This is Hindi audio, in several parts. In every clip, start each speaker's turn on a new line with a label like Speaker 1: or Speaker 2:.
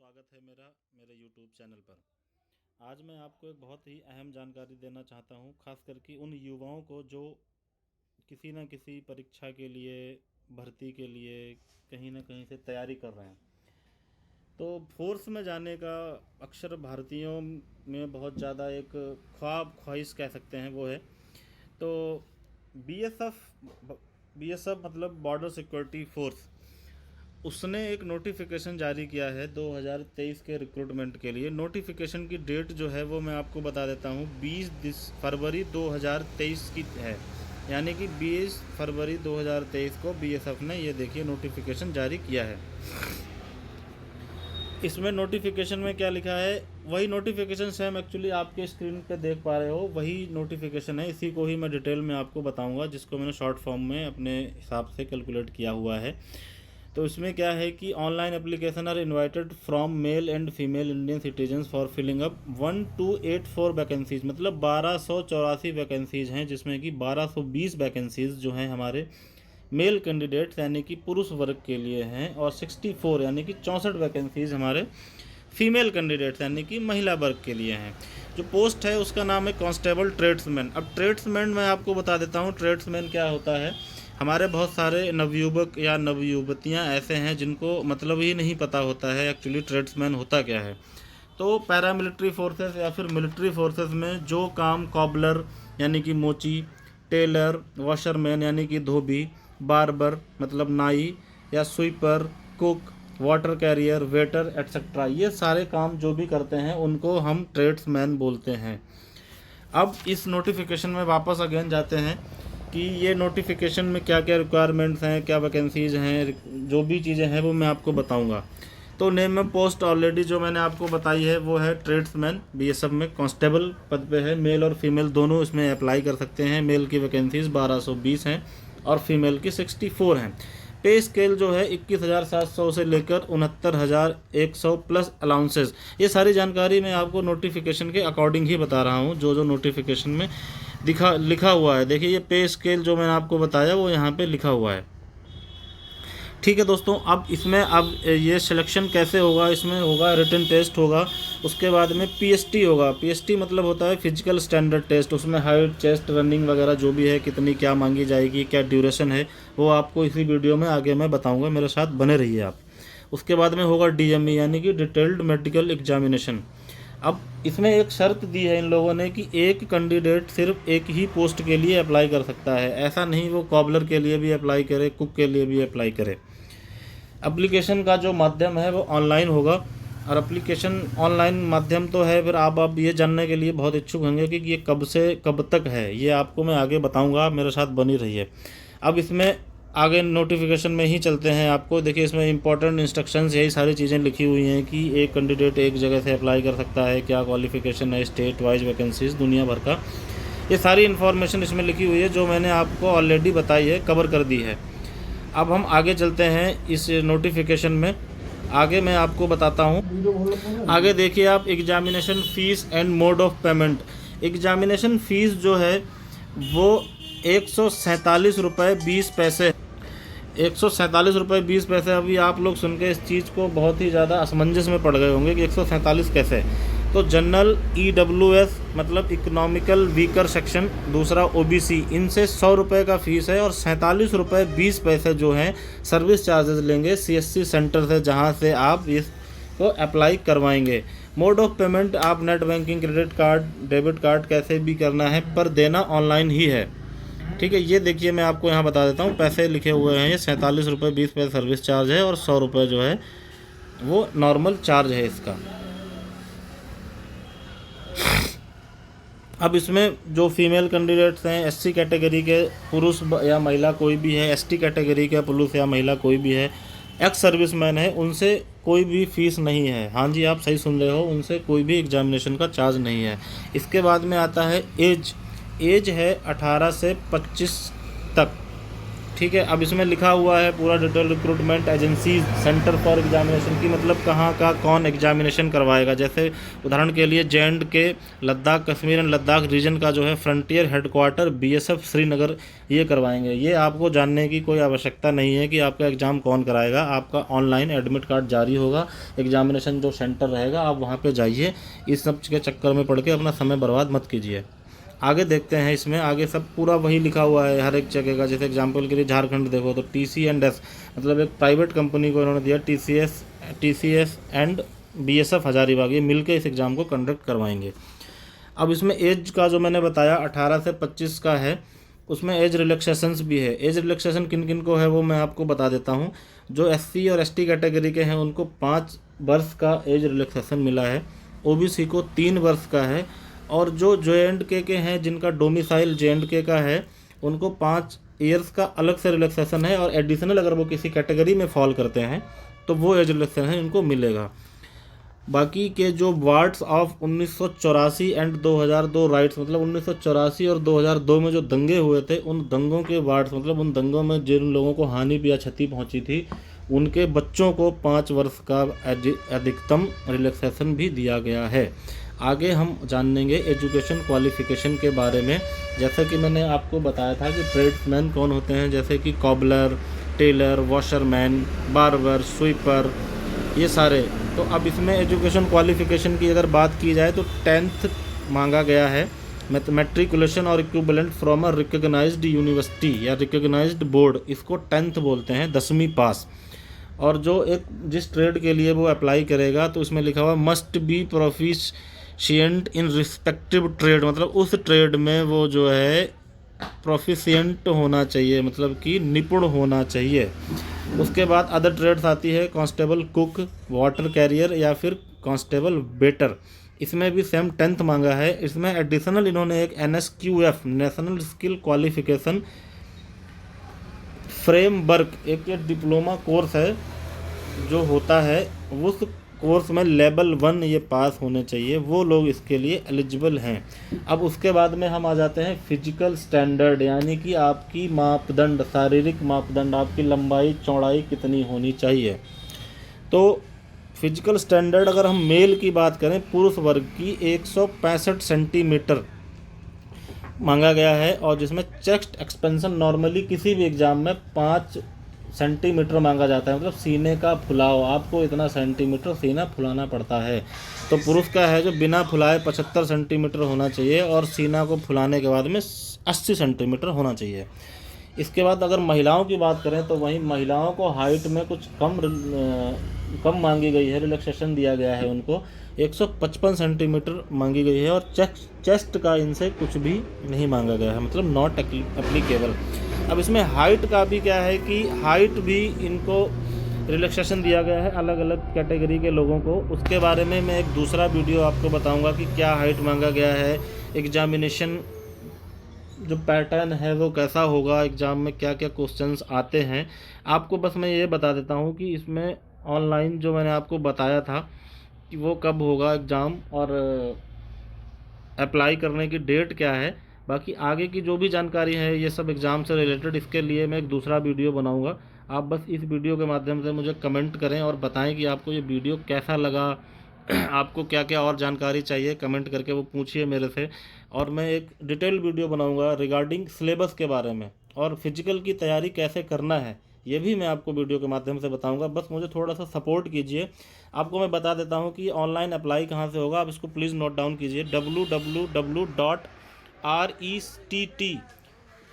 Speaker 1: स्वागत है मेरे YouTube चैनल पर। आज मैं आपको एक बहुत ही अहम जानकारी देना चाहता हूँ, ख़ास करके उन युवाओं को जो किसी न किसी परीक्षा के लिए, भर्ती के लिए कहीं न कहीं से तैयारी कर रहे हैं। तो फ़ोर्स में जाने का अक्सर भारतीयों में बहुत ज़्यादा एक ख्वाहिश कह सकते हैं वो है। तो बीएसएफ मतलब बॉर्डर सिक्योरिटी फोर्स, उसने एक नोटिफिकेशन जारी किया है 2023 के रिक्रूटमेंट के लिए। नोटिफिकेशन की डेट जो है वो मैं आपको बता देता हूँ, 20 फरवरी 2023 की है। यानी कि 20 फरवरी 2023 को बीएसएफ ने ये देखिए नोटिफिकेशन जारी किया है। इसमें नोटिफिकेशन में क्या लिखा है, वही नोटिफिकेशन सेम एक्चुअली आपके स्क्रीन पे देख पा रहे हो, वही नोटिफिकेशन है। इसी को ही मैं डिटेल में आपको बताऊंगा, जिसको मैंने शॉर्ट फॉर्म में अपने हिसाब से कैलकुलेट किया हुआ है। तो इसमें क्या है कि online application are invited from male and female Indian citizens for filling up 1284 vacancies, मतलब 1284 वैकेंसीज हैं, जिसमें कि 1220 वैकेंसीज जो हैं हमारे मेल कैंडिडेट्स यानी कि पुरुष वर्ग के लिए हैं, और 64 यानी कि 64 वैकेंसीज हमारे फीमेल कैंडिडेट्स यानी कि महिला वर्ग के लिए हैं। जो पोस्ट है उसका नाम है कांस्टेबल ट्रेड्समैन। अब ट्रेड्समैन मैं आपको बता देता हूँ ट्रेड्समैन क्या होता है। हमारे बहुत सारे नवयुवक या नवयुवतियाँ ऐसे हैं जिनको मतलब ही नहीं पता होता है एक्चुअली ट्रेड्समैन होता क्या है। तो पैरामिलिट्री फोर्सेस या फिर मिलिट्री फोर्सेस में जो काम कॉबलर यानी कि मोची, टेलर, वॉशरमैन यानी कि धोबी, बार्बर मतलब नाई, या sweeper, cook, water career, waiter etcetera, ये सारे काम जो भी करते हैं उनको हम ट्रेड्समैन बोलते हैं। अब इस नोटिफिकेशन में वापस अगेन जाते हैं कि ये नोटिफिकेशन में क्या क्या रिक्वायरमेंट्स हैं, क्या वैकेंसीज़ हैं, जो भी चीज़ें हैं वो मैं आपको बताऊंगा। तो नेम में पोस्ट ऑलरेडी जो मैंने आपको बताई है वो है ट्रेड्समैन। बीएसएफ में कांस्टेबल पद पे है, मेल और फीमेल दोनों इसमें अप्लाई कर सकते हैं। मेल की वैकेंसीज़ 1220 हैं और फीमेल की 64 हैं। पे स्केल जो है 21,700 से लेकर 69,100 प्लस अलाउंसेस। ये सारी जानकारी मैं आपको नोटिफिकेशन के अकॉर्डिंग ही बता रहा हूँ, जो नोटिफिकेशन में लिखा हुआ है। देखिए ये पे स्केल जो मैंने आपको बताया वो यहाँ पे लिखा हुआ है। ठीक है दोस्तों, अब इसमें अब ये सिलेक्शन कैसे होगा, इसमें होगा रिटन टेस्ट होगा, उसके बाद में पीएसटी होगा। पीएसटी मतलब होता है फिजिकल स्टैंडर्ड टेस्ट। उसमें हाइट, चेस्ट, रनिंग वगैरह जो भी है, कितनी क्या मांगी जाएगी, क्या ड्यूरेशन है, वो आपको इसी वीडियो में आगे मैं बताऊंगा, मेरे साथ बने रहिए आप। उसके बाद में होगा डीएमई यानी कि डिटेल्ड मेडिकल एग्जामिनेशन। अब इसमें एक शर्त दी है इन लोगों ने कि एक कैंडिडेट सिर्फ एक ही पोस्ट के लिए अप्लाई कर सकता है। ऐसा नहीं वो कॉबलर के लिए भी अप्लाई करे, कुक के लिए भी अप्लाई करे। एप्लीकेशन का जो माध्यम है वो ऑनलाइन होगा, और एप्लीकेशन ऑनलाइन माध्यम तो है। फिर आप ये जानने के लिए बहुत इच्छुक होंगे कि ये कब से कब तक है, ये आपको मैं आगे बताऊंगा, मेरे साथ बनी रहिए। अब इसमें आगे नोटिफिकेशन में ही चलते हैं। आपको देखिए इसमें इंपॉर्टेंट इंस्ट्रक्शंस यही सारी चीज़ें लिखी हुई हैं कि एक कैंडिडेट एक जगह से अप्लाई कर सकता है, क्या क्वालिफिकेशन है, स्टेट वाइज वैकेंसीज दुनिया भर का, ये सारी इन्फॉर्मेशन इसमें लिखी हुई है जो मैंने आपको ऑलरेडी बताई है, कवर कर दी है। अब हम आगे चलते हैं इस नोटिफिकेशन में, आगे मैं आपको बताता हूँ। आगे देखिए आप, examination fees and mode of payment. Examination fees जो है वो 147 रुपये 20 पैसे, 147 रुपये 20 पैसे। अभी आप लोग सुन के इस चीज़ को बहुत ही ज़्यादा असमंजस में पड़ गए होंगे कि 147 कैसे। तो जनरल, ईडब्ल्यूएस मतलब इकोनॉमिकल वीकर सेक्शन, दूसरा ओबीसी, इनसे 100 रुपये का फ़ीस है, और 47 रुपये 20 पैसे जो हैं सर्विस चार्जेस लेंगे सीएससी सेंटर से, जहां से आप इसको अप्लाई करवाएंगे। मोड ऑफ पेमेंट आप net banking, credit card, debit card कैसे भी करना है, पर देना ऑनलाइन ही है। ठीक है, ये देखिए मैं आपको यहाँ बता देता हूँ, पैसे लिखे हुए हैं। ये 47 रुपये 20 पैसे सर्विस चार्ज है, और 100 रुपये जो है वो नॉर्मल चार्ज है इसका। अब इसमें जो फीमेल कैंडिडेट्स हैं, एससी कैटेगरी के पुरुष या महिला कोई भी है, एसटी कैटेगरी के पुरुष या महिला कोई भी है, एक्स सर्विसमैन है, उनसे कोई भी फ़ीस नहीं है। हाँ जी, आप सही सुन रहे हो, उनसे कोई भी एग्जामिनेशन का चार्ज नहीं है। इसके बाद में आता है एज है 18 से 25 तक। ठीक है। अब इसमें लिखा हुआ है पूरा detail recruitment agency centre for examination की, मतलब कहाँ का कौन एग्जामिनेशन करवाएगा। जैसे उदाहरण के लिए J&K Ladakh Kashmir and Ladakh region का जो है फ्रंटियर हेडक्वार्टर BSF श्रीनगर ये करवाएंगे। ये आपको जानने की कोई आवश्यकता नहीं है कि आपका एग्ज़ाम कौन कराएगा। आपका ऑनलाइन एडमिट कार्ड जारी होगा, एग्जामिनेशन जो सेंटर रहेगा आप वहाँ पर जाइए। इस सब के चक्कर में पड़ के अपना समय बर्बाद मत कीजिए। आगे देखते हैं, इसमें आगे सब पूरा वही लिखा हुआ है हर एक जगह का। जैसे एग्जांपल के लिए झारखंड देखो तो TC&S मतलब एक प्राइवेट कंपनी को इन्होंने दिया, TCS एंड BSF हजारीबाग, ये मिलकर इस एग्ज़ाम को कंडक्ट करवाएंगे। अब इसमें एज का जो मैंने बताया 18 से 25 का है, उसमें एज रिलैक्सेशंस भी है। एज रिलैक्सेशन किन किन को है वो मैं आपको बता देता हूँ। जो SC और ST कैटेगरी के हैं उनको 5 वर्ष का एज रिलैक्सेशन मिला है। OBC को 3 वर्ष का है। और जो J&K के हैं जिनका डोमिसाइल J&K का है उनको 5 ईयर्स का अलग से रिलैक्सेशन है। और एडिशनल अगर वो किसी कैटेगरी में फॉल करते हैं तो वो एज रिलैक्सेशन इनको मिलेगा। बाकी के जो वार्ड्स ऑफ 1984 एंड 2002 राइट्स, मतलब 1984 और 2002 में जो दंगे हुए थे उन दंगों के वार्ड्स, मतलब उन दंगों में जिन लोगों को हानि या क्षति पहुंची थी उनके बच्चों को 5 वर्ष का अधिकतम रिलैक्सेशन भी दिया गया है। आगे हम जानेंगे एजुकेशन क्वालिफ़िकेशन के बारे में। जैसे कि मैंने आपको बताया था कि ट्रेड्समैन कौन होते हैं, जैसे कि cobbler, tailor, washerman, barber, sweeper, ये सारे। तो अब इसमें एजुकेशन क्वालिफ़िकेशन की अगर बात की जाए तो 10th मांगा गया है। मैट्रिकुलेशन और equivalent from a recognised university या रिकग्नाइज्ड बोर्ड, इसको 10th बोलते हैं, 10वीं पास। और जो एक जिस ट्रेड के लिए वो अप्लाई करेगा तो इसमें लिखा हुआ must be proficient in respective trade, मतलब उस ट्रेड में वो जो है प्रोफिशिएंट होना चाहिए, मतलब कि निपुण होना चाहिए। उसके बाद अदर ट्रेड्स आती है कांस्टेबल, कुक, वाटर कैरियर या फिर कांस्टेबल वेटर। इसमें भी सेम 10th मांगा है। इसमें एडिशनल इन्होंने एक NSQF national skill qualification framework, एक डिप्लोमा कोर्स है जो होता है, उस कोर्स में लेवल 1 ये पास होने चाहिए, वो लोग इसके लिए एलिजिबल हैं। अब उसके बाद में हम आ जाते हैं फिजिकल स्टैंडर्ड, यानी कि आपकी मापदंड, शारीरिक मापदंड, आपकी लंबाई चौड़ाई कितनी होनी चाहिए। तो फिजिकल स्टैंडर्ड अगर हम मेल की बात करें, पुरुष वर्ग की 165 सेंटीमीटर मांगा गया है। और जिसमें चेस्ट एक्सपेंशन नॉर्मली किसी भी एग्ज़ाम में 5 सेंटीमीटर मांगा जाता है, मतलब सीने का फुलाव, आपको इतना सेंटीमीटर सीना फुलाना पड़ता है। तो पुरुष का है जो बिना फुलाए 75 सेंटीमीटर होना चाहिए और सीना को फुलाने के बाद में 80 सेंटीमीटर होना चाहिए। इसके बाद अगर महिलाओं की बात करें तो वहीं महिलाओं को हाइट में कुछ कम मांगी गई है, रिलैक्सेशन दिया गया है उनको, 155 सेंटीमीटर मांगी गई है। और चेस्ट का इनसे कुछ भी नहीं मांगा गया है, मतलब नॉट एप्लीकेबल। अब इसमें हाइट का भी क्या है कि हाइट भी इनको रिलैक्सेशन दिया गया है अलग अलग कैटेगरी के लोगों को। उसके बारे में मैं एक दूसरा वीडियो आपको बताऊंगा कि क्या हाइट मांगा गया है, एग्जामिनेशन जो पैटर्न है वो कैसा होगा, एग्ज़ाम में क्या क्या क्वेश्चंस आते हैं। आपको बस मैं ये बता देता हूँ कि इसमें ऑनलाइन जो मैंने आपको बताया था कि वो कब होगा एग्ज़ाम और अप्लाई करने की डेट क्या है। बाकी आगे की जो भी जानकारी है ये सब एग्ज़ाम से रिलेटेड, इसके लिए मैं एक दूसरा वीडियो बनाऊंगा। आप बस इस वीडियो के माध्यम से मुझे कमेंट करें और बताएं कि आपको ये वीडियो कैसा लगा, आपको क्या क्या और जानकारी चाहिए, कमेंट करके वो पूछिए मेरे से। और मैं एक डिटेल वीडियो बनाऊंगा रिगार्डिंग सिलेबस के बारे में और फिजिकल की तैयारी कैसे करना है, ये भी मैं आपको वीडियो के माध्यम से बताऊंगा। बस मुझे थोड़ा सा सपोर्ट कीजिए। आपको मैं बता देता हूं कि ऑनलाइन अप्लाई कहां से होगा, आप इसको प्लीज़ नोट डाउन कीजिए। www.rectt,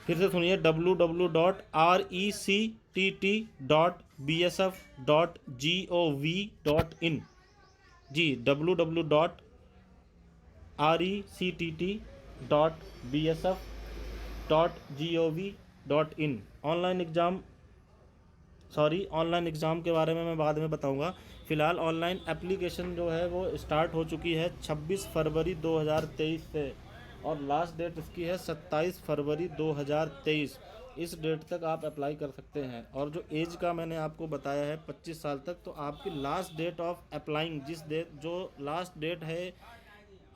Speaker 1: फिर से सुनिए, www.rectt.bsf.gov.in। जी, www.rectt.bsf.gov.in। ऑनलाइन एग्ज़ाम के बारे में मैं बाद में बताऊंगा। फ़िलहाल ऑनलाइन एप्लीकेशन जो है वो स्टार्ट हो चुकी है 26 फरवरी 2023 से और लास्ट डेट इसकी है 27 फरवरी 2023। इस डेट तक आप अप्लाई कर सकते हैं। और जो एज का मैंने आपको बताया है 25 साल तक, तो आपकी लास्ट डेट ऑफ अप्लाइंग, जो लास्ट डेट है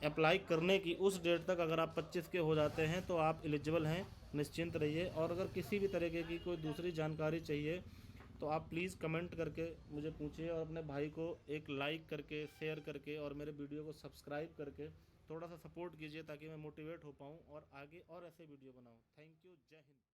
Speaker 1: अप्लाई करने की, उस डेट तक अगर आप 25 के हो जाते हैं तो आप एलिजिबल हैं निश्चिंत रहिए। और अगर किसी भी तरीके की कोई दूसरी जानकारी चाहिए तो आप प्लीज़ कमेंट करके मुझे पूछिए, और अपने भाई को एक लाइक करके, शेयर करके और मेरे वीडियो को सब्सक्राइब करके थोड़ा सा सपोर्ट कीजिए, ताकि मैं मोटिवेट हो पाऊँ और आगे और ऐसे वीडियो बनाऊँ। Thank you. जय हिंद।